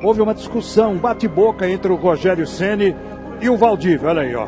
houve uma discussão, um bate-boca entre o Rogério Ceni e o Valdívia. Olha aí, ó.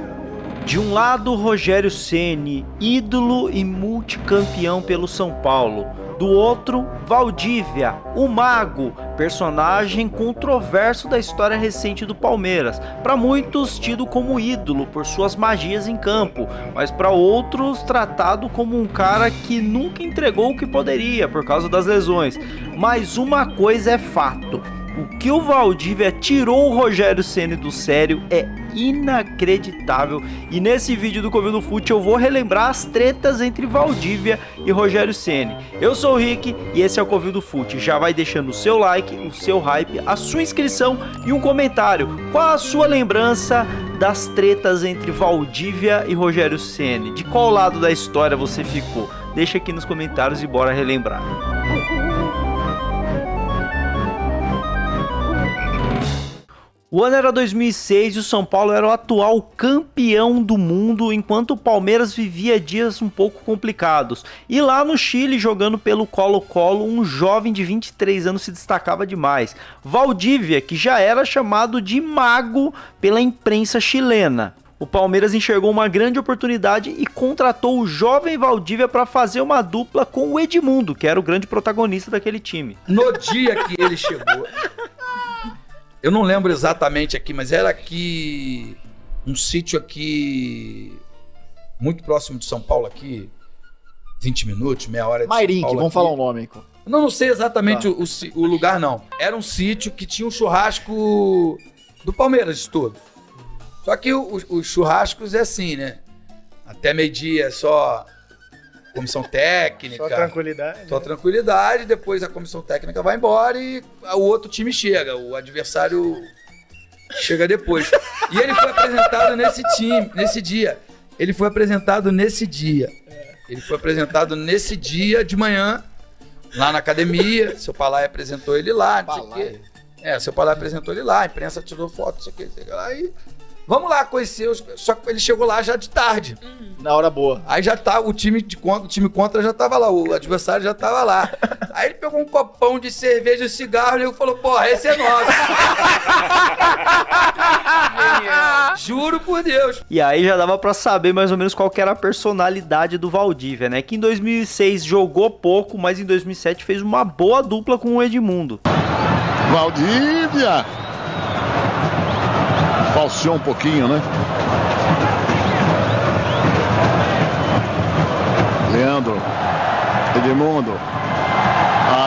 De um lado, Rogério Ceni, ídolo e multicampeão pelo São Paulo. Do outro, Valdívia, o mago, personagem controverso da história recente do Palmeiras. Para muitos, tido como ídolo por suas magias em campo, mas para outros, tratado como um cara que nunca entregou o que poderia por causa das lesões. Mas uma coisa é fato: o que o Valdívia tirou o Rogério Ceni do sério é inacreditável. E nesse vídeo do Covil do Fute eu vou relembrar as tretas entre Valdívia e Rogério Ceni. Eu sou o Rick e esse é o Covil do Fute. Já vai deixando o seu like, o seu hype, a sua inscrição e um comentário. Qual a sua lembrança das tretas entre Valdívia e Rogério Ceni? De qual lado da história você ficou? Deixa aqui nos comentários e bora relembrar. O ano era 2006 e o São Paulo era o atual campeão do mundo, enquanto o Palmeiras vivia dias um pouco complicados. E lá no Chile, jogando pelo Colo-Colo, um jovem de 23 anos se destacava demais. Valdívia, que já era chamado de mago pela imprensa chilena. O Palmeiras enxergou uma grande oportunidade e contratou o jovem Valdívia para fazer uma dupla com o Edmundo, que era o grande protagonista daquele time. No dia que ele chegou... Eu não lembro exatamente aqui, mas era aqui, um sítio aqui, muito próximo de São Paulo aqui, 20 minutos, meia hora de Mairink, São Paulo. vamos falar o nome. Não sei exatamente o lugar, não. Era um sítio que tinha um churrasco do Palmeiras todo. Só que os churrascos é assim, né? Até meio-dia só comissão técnica. Só tranquilidade. Só tranquilidade, depois a comissão técnica vai embora e o outro time chega, o adversário chega depois. E ele foi apresentado nesse dia. Ele foi apresentado nesse dia. Ele foi apresentado nesse dia de manhã, lá na academia. Seu Palai apresentou ele lá, não sei o quê. Seu Palai apresentou ele lá, a imprensa tirou foto, não sei o quê, sei lá, e... Vamos lá conhecer, só que ele chegou lá já de tarde. Na hora boa. Aí já tá, o time contra já tava lá, o adversário já tava lá. Aí ele pegou um copão de cerveja e cigarro e falou, porra, esse é nosso. Juro por Deus. E aí já dava pra saber mais ou menos qual que era a personalidade do Valdívia, né? Que em 2006 jogou pouco, mas em 2007 fez uma boa dupla com o Edmundo. Valdívia! Falseou um pouquinho, né? Leandro, Edmundo,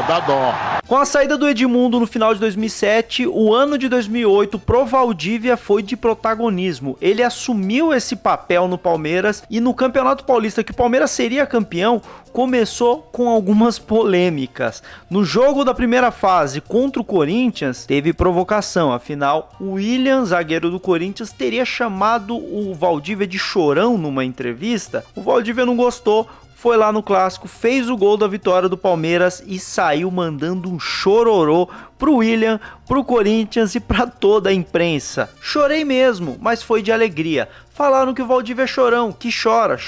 dá dó. Com a saída do Edmundo no final de 2007, o ano de 2008 pro Valdívia foi de protagonismo. Ele assumiu esse papel no Palmeiras e no Campeonato Paulista, que o Palmeiras seria campeão, começou com algumas polêmicas. No jogo da primeira fase contra o Corinthians, teve provocação. Afinal, o William, zagueiro do Corinthians, teria chamado o Valdívia de chorão numa entrevista. O Valdívia não gostou. Foi lá no clássico, fez o gol da vitória do Palmeiras e saiu mandando um chororô pro William, pro Corinthians e pra toda a imprensa. Chorei mesmo, mas foi de alegria. Falaram que o Valdívia é chorão, que chora.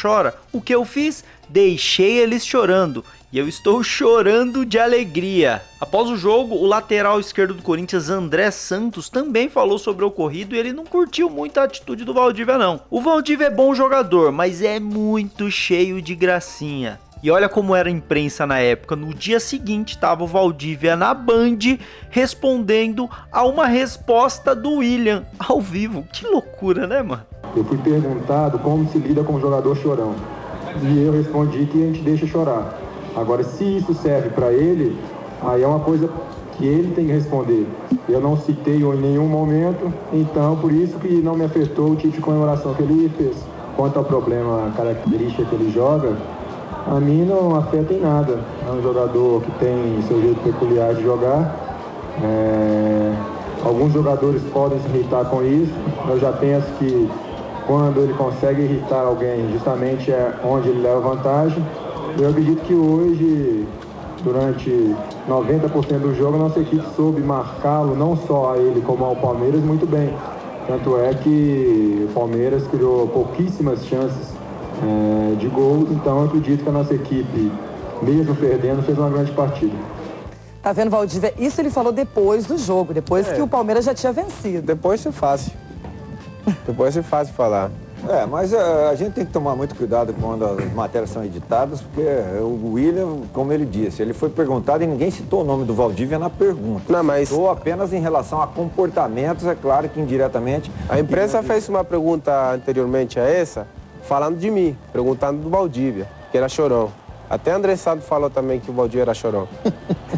O que eu fiz? Deixei eles chorando. E eu estou chorando de alegria. Após o jogo, o lateral esquerdo do Corinthians, André Santos, também falou sobre o ocorrido e ele não curtiu muito a atitude do Valdívia, não. O Valdívia é bom jogador, mas é muito cheio de gracinha. E olha como era a imprensa na época. No dia seguinte, estava o Valdívia na Band respondendo a uma resposta do William ao vivo. Que loucura, né, mano? Eu fui perguntado como se lida com um jogador chorão. E eu respondi que a gente deixa chorar. Agora, se isso serve para ele, aí é uma coisa que ele tem que responder. Eu não citei em nenhum momento, então por isso que não me afetou o tipo de comemoração que ele fez. Quanto ao problema, a característica que ele joga, a mim não afeta em nada. É um jogador que tem seu jeito peculiar de jogar. Alguns jogadores podem se irritar com isso. Eu já penso que quando ele consegue irritar alguém, justamente é onde ele leva vantagem. Eu acredito que hoje, durante 90% do jogo, a nossa equipe soube marcá-lo, não só a ele como ao Palmeiras, muito bem. Tanto é que o Palmeiras criou pouquíssimas chances de gols, então eu acredito que a nossa equipe, mesmo perdendo, fez uma grande partida. Tá vendo, Valdívia? Isso ele falou depois do jogo, depois que o Palmeiras já tinha vencido. Depois é fácil. Depois é fácil falar. Mas a gente tem que tomar muito cuidado quando as matérias são editadas, porque o William, como ele disse, ele foi perguntado e ninguém citou o nome do Valdívia na pergunta. Não, mas... Citou apenas em relação a comportamentos, é claro que indiretamente... A imprensa fez uma pergunta anteriormente a essa, falando de mim, perguntando do Valdívia, que era chorão. Até André Sado falou também que o Valdívia era chorão.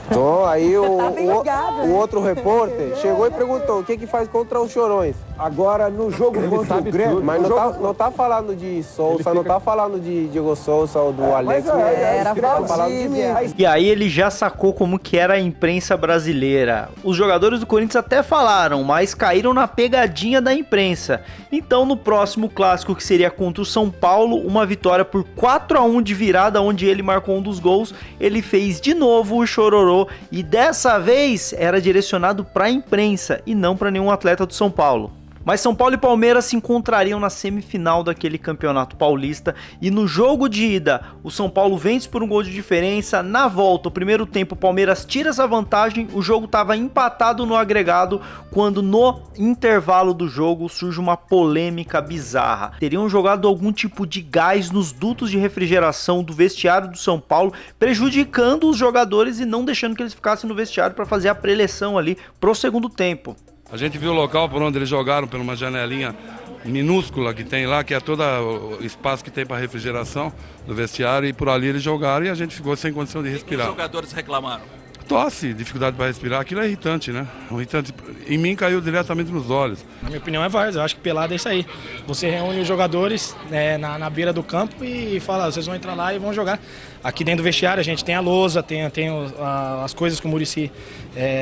Então, aí o outro repórter chegou e perguntou o que faz contra os chorões. Agora, no jogo contra o Grêmio... Mas não tá falando de Souza, não tá falando de Diego Souza ou do Alex. Era Valdívia. E aí ele já sacou como que era a imprensa brasileira. Os jogadores do Corinthians até falaram, mas caíram na pegadinha da imprensa. Então, no próximo clássico, que seria contra o São Paulo, uma vitória por 4-1 de virada, onde ele marcou um dos gols, ele fez de novo o chororô, e dessa vez era direcionado para a imprensa e não para nenhum atleta do São Paulo. Mas São Paulo e Palmeiras se encontrariam na semifinal daquele campeonato paulista, e no jogo de ida o São Paulo vence por um gol de diferença. Na volta, o primeiro tempo, o Palmeiras tira essa vantagem, o jogo estava empatado no agregado, quando no intervalo do jogo surge uma polêmica bizarra. Teriam jogado algum tipo de gás nos dutos de refrigeração do vestiário do São Paulo, prejudicando os jogadores e não deixando que eles ficassem no vestiário para fazer a preleção ali pro segundo tempo. A gente viu o local por onde eles jogaram, por uma janelinha minúscula que tem lá, que é todo o espaço que tem para refrigeração do vestiário, e por ali eles jogaram e a gente ficou sem condição de respirar. E os jogadores reclamaram? Tosse, dificuldade para respirar, aquilo é irritante, né? Irritante. Em mim caiu diretamente nos olhos. Na minha opinião é várzea, eu acho que pelada é isso aí. Você reúne os jogadores na beira do campo e fala, vocês vão entrar lá e vão jogar. Aqui dentro do vestiário a gente tem a lousa, tem as coisas que o Muricy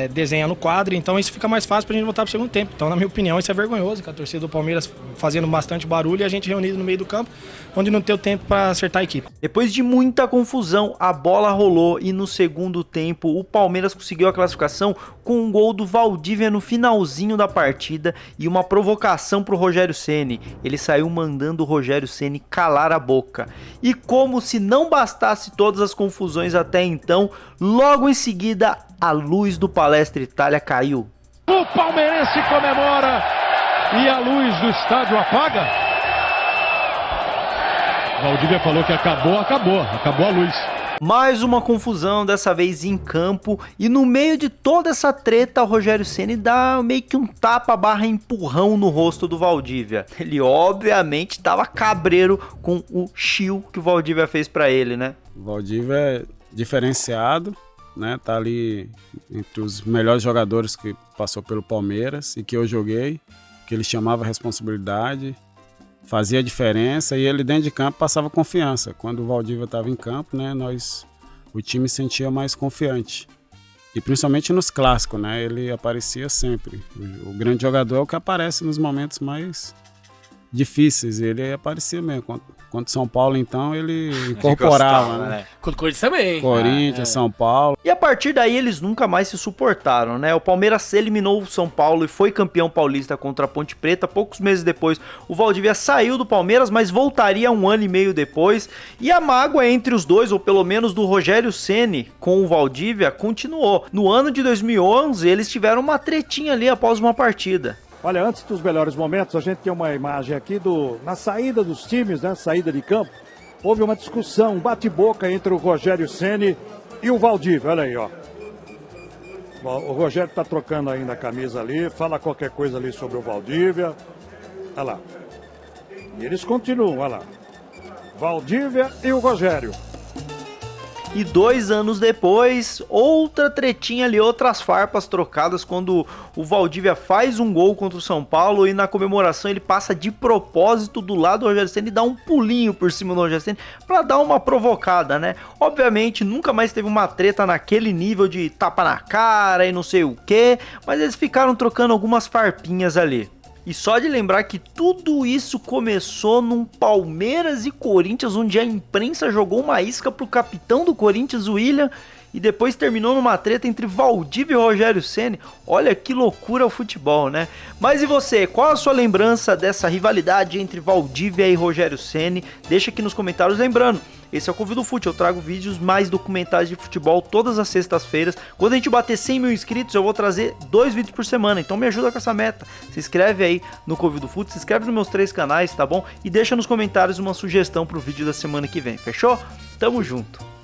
desenha no quadro, então isso fica mais fácil pra gente voltar pro segundo tempo. Então, na minha opinião, isso é vergonhoso, que a torcida do Palmeiras fazendo bastante barulho e a gente reunido no meio do campo, onde não tem o tempo para acertar a equipe. Depois de muita confusão, a bola rolou e no segundo tempo o Palmeiras conseguiu a classificação com um gol do Valdívia no finalzinho da partida e uma provocação pro Rogério Ceni. Ele saiu mandando o Rogério Ceni calar a boca. E como se não bastasse todas as confusões até então, logo em seguida a luz do Palestra Itália caiu. O palmeirense comemora e a luz do estádio apaga. Valdívia falou que acabou a luz. Mais uma confusão, dessa vez em campo, e no meio de toda essa treta, o Rogério Ceni dá meio que um tapa/empurrão no rosto do Valdívia. Ele obviamente estava cabreiro com o chill que o Valdívia fez para ele, né? O Valdívia é diferenciado, né? Tá ali entre os melhores jogadores que passou pelo Palmeiras e que eu joguei, que ele chamava responsabilidade, fazia diferença, e ele dentro de campo passava confiança. Quando o Valdívia estava em campo, né, o time se sentia mais confiante. E principalmente nos clássicos, né, ele aparecia sempre. O grande jogador é o que aparece nos momentos mais difíceis, ele aparecia mesmo. Contra o São Paulo, então, ele incorporava, né? Contra o Corinthians também. Corinthians, São Paulo. E a partir daí eles nunca mais se suportaram, né? O Palmeiras eliminou o São Paulo e foi campeão paulista contra a Ponte Preta. Poucos meses depois, o Valdívia saiu do Palmeiras, mas voltaria 1 ano e meio depois. E a mágoa entre os dois, ou pelo menos do Rogério Ceni com o Valdívia, continuou. No ano de 2011, eles tiveram uma tretinha ali após uma partida. Olha, antes dos melhores momentos, a gente tem uma imagem aqui na saída dos times, né? Saída de campo. Houve uma discussão, um bate-boca entre o Rogério Ceni e o Valdívia. Olha aí, ó. O Rogério tá trocando ainda a camisa ali, fala qualquer coisa ali sobre o Valdívia. Olha lá. E eles continuam, olha lá. Valdívia e o Rogério. E 2 anos depois, outra tretinha ali, outras farpas trocadas, quando o Valdívia faz um gol contra o São Paulo e na comemoração ele passa de propósito do lado do Rogério Ceni e dá um pulinho por cima do Rogério Ceni pra dar uma provocada, né? Obviamente nunca mais teve uma treta naquele nível de tapa na cara e não sei o que, mas eles ficaram trocando algumas farpinhas ali. E só de lembrar que tudo isso começou num Palmeiras e Corinthians, onde a imprensa jogou uma isca pro capitão do Corinthians, o William, e depois terminou numa treta entre Valdívia e Rogério Ceni. Olha que loucura o futebol, né? Mas e você? Qual a sua lembrança dessa rivalidade entre Valdívia e Rogério Ceni? Deixa aqui nos comentários. Lembrando, Esse é o Convido Fute, eu trago vídeos mais documentais de futebol todas as sextas-feiras. Quando a gente bater 100 mil inscritos, eu vou trazer 2 vídeos por semana, então me ajuda com essa meta. Se inscreve aí no Convido Fute, se inscreve nos meus 3 canais, tá bom? E deixa nos comentários uma sugestão pro vídeo da semana que vem, fechou? Tamo junto!